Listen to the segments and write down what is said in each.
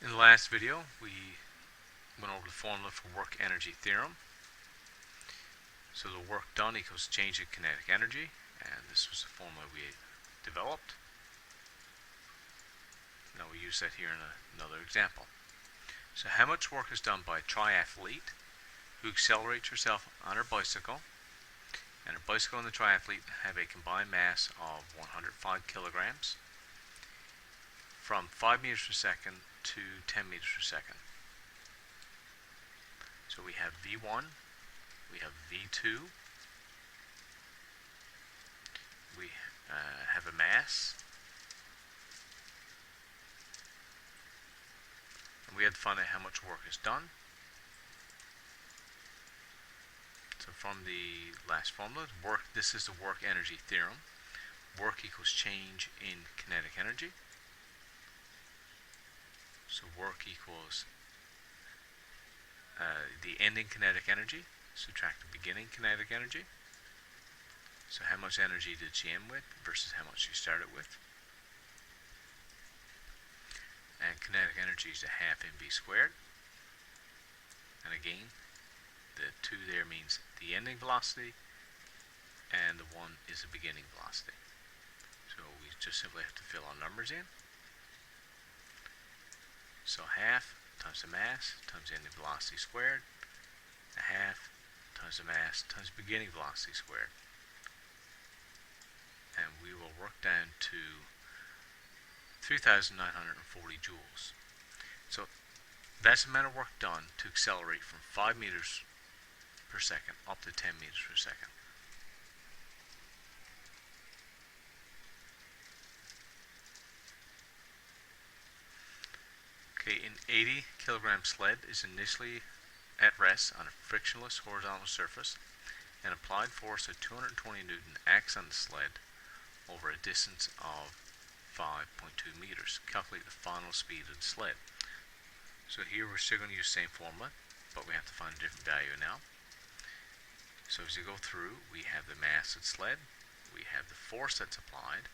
In the last video, we went over the formula for work energy theorem. So the work done equals change in kinetic energy, and this was the formula we developed. Now we use that here in another example. So how much work is done by a triathlete who accelerates herself on her bicycle, and her bicycle and the triathlete have a combined mass of 105 kilograms from 5 meters per second to 10 meters per second. So we have V1, we have V2, we have a mass, and we had to find out how much work is done. So from the last formula, this is the work energy theorem. Work equals change in kinetic energy. So work equals the ending kinetic energy, subtract the beginning kinetic energy. So how much energy did she end with versus how much she started with. And kinetic energy is a half mv squared. And again, the 2 there means the ending velocity, and the 1 is the beginning velocity. So we just simply have to fill our numbers in. So half times the mass times the ending velocity squared, a half times the mass times beginning velocity squared. And we will work down to 3,940 joules. So that's the amount of work done to accelerate from 5 meters per second up to 10 meters per second. Okay, an 80 kilogram sled is initially at rest on a frictionless horizontal surface. An applied force of 220 Newton acts on the sled over a distance of 5.2 meters. Calculate the final speed of the sled. So here we're still going to use the same formula, but we have to find a different value now. So as you go through, we have the mass of the sled, we have the force that's applied,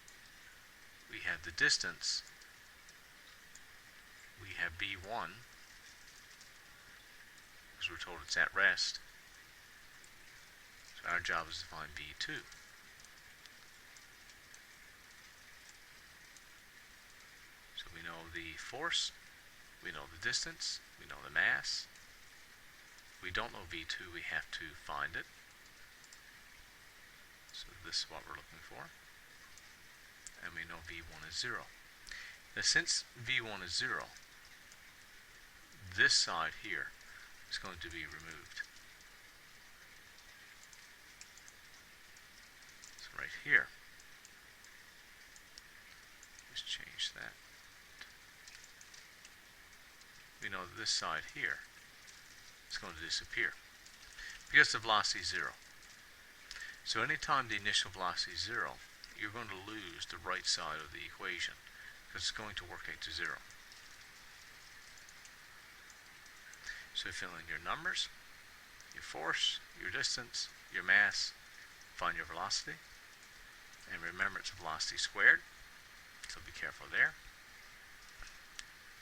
we have the distance, we have V1, because we're told it's at rest. So our job is to find V2. So we know the force, we know the distance, we know the mass. We don't know V2, we have to find it. So this is what we're looking for. And we know V1 is 0. Now since V1 is 0, this side here is going to be removed. So right here, let's change that. We know that this side here is going to disappear because the velocity is 0. So anytime the initial velocity is 0, you're going to lose the right side of the equation because it's going to work out to 0. So fill in your numbers, your force, your distance, your mass, find your velocity, and remember it's a velocity squared, so be careful there.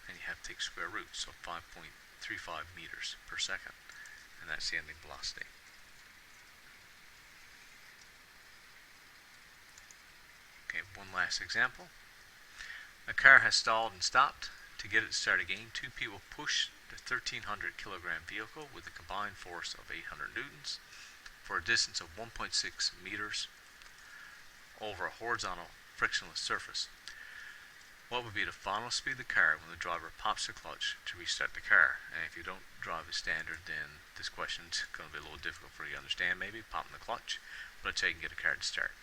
And you have to take square root, so 5.35 meters per second, and that's the ending velocity. Okay, one last example. A car has stalled and stopped. To get it to start again, 2 people push the 1,300 kilogram vehicle with a combined force of 800 newtons for a distance of 1.6 meters over a horizontal frictionless surface. What would be the final speed of the car when the driver pops the clutch to restart the car? And if you don't drive a standard, then this question is going to be a little difficult for you to understand, maybe, popping the clutch, but that's how you can get a car to start.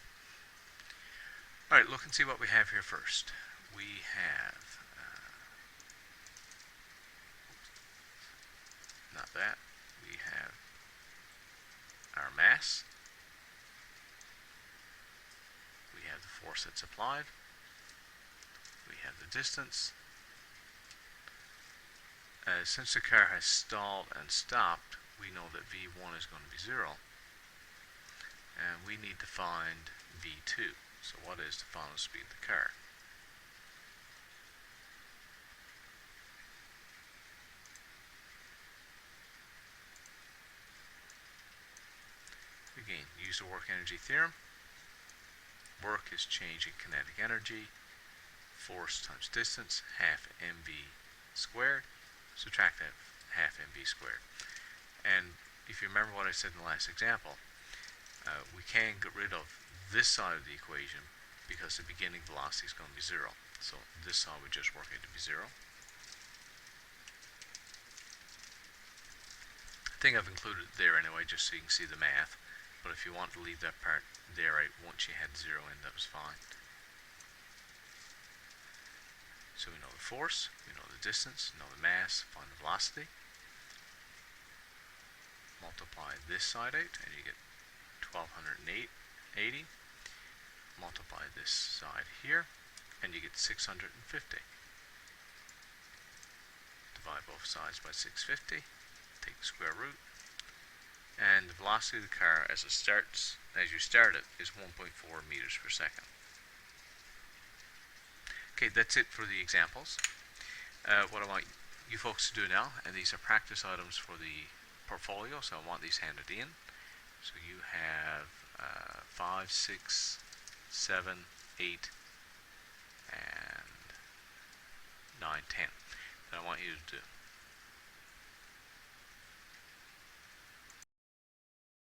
Alright, look and see what we have here first. We have, not that, we have our mass, we have the force that's applied, we have the distance. Since the car has stalled and stopped, we know that V1 is going to be 0, and we need to find V2. So what is the final speed of the car? use the work energy theorem. Work is change in kinetic energy. Force times distance, half mv squared. Subtract that half mv squared. And if you remember what I said in the last example, we can get rid of this side of the equation because the beginning velocity is going to be 0. So this side would just work out to be 0. I think I've included it there anyway, just so you can see the math. But if you want to leave that part there right once you had 0 in, that was fine. So we know the force, we know the distance, we know the mass, find the velocity. Multiply this side out and you get 1280. Multiply this side here and you get 650. Divide both sides by 650. Take the square root. And the velocity of the car as you start it is 1.4 meters per second. Okay, that's it for the examples. What I want you folks to do now, and these are practice items for the portfolio, so I want these handed in. So you have 5, 6, 7, 8, and 9, 10 that I want you to do.